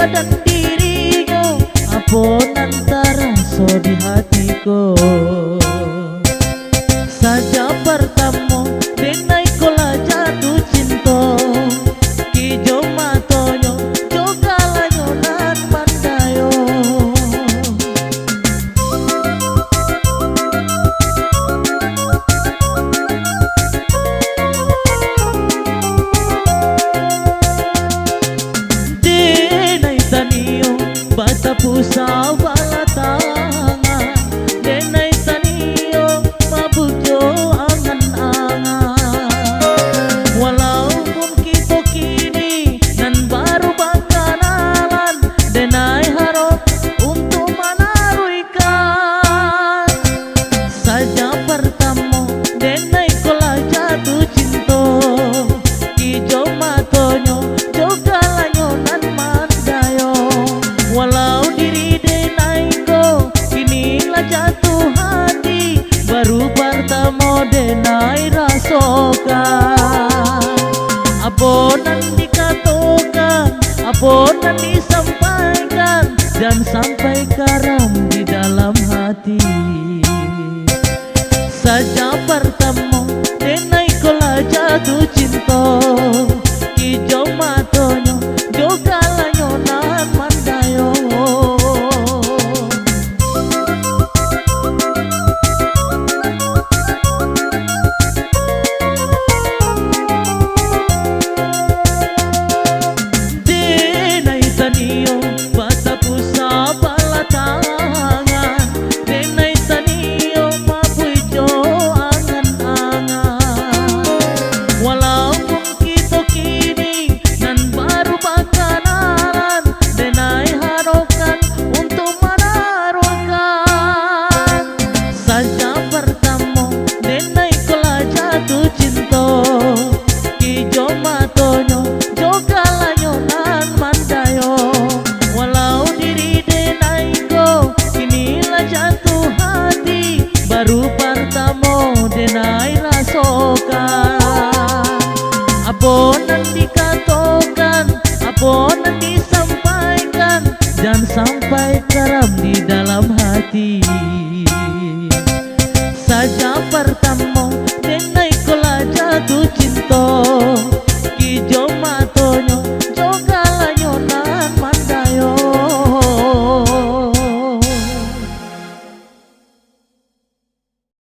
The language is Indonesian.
badan dirinya, apon antara so di hatiku. Saja pertama denai kola jatuh cinta, kijo matonyo juga lanyonan mandayo. Denai tanio bata pusa balatangan, denai tanio mabujo angan-angan. Walaupun kita kini nan baru bangkanalan, denai harap untuk menaruhkan. Saja pertama denai kola jatuh cinta, kijo matonyo juga lanyonan mandayo. Walau diri denai ko kinilah jatuh hati, baru pertama denai rasokan. Abonan dikatakan, abonan disampaikan, dan sampai karam di dalam hati. Saja pertama denai kola jatuh cinta, kijo matonyo juga lanyonan mandayo. Denai tanio bata pusa balatangan, denai tanio mabujo angan-angan. Walaupun kita kini nan baru bangkanalan, denai harapkan untuk menaruhkan. Saja pertama denai kola jatuh cinta, kijo mata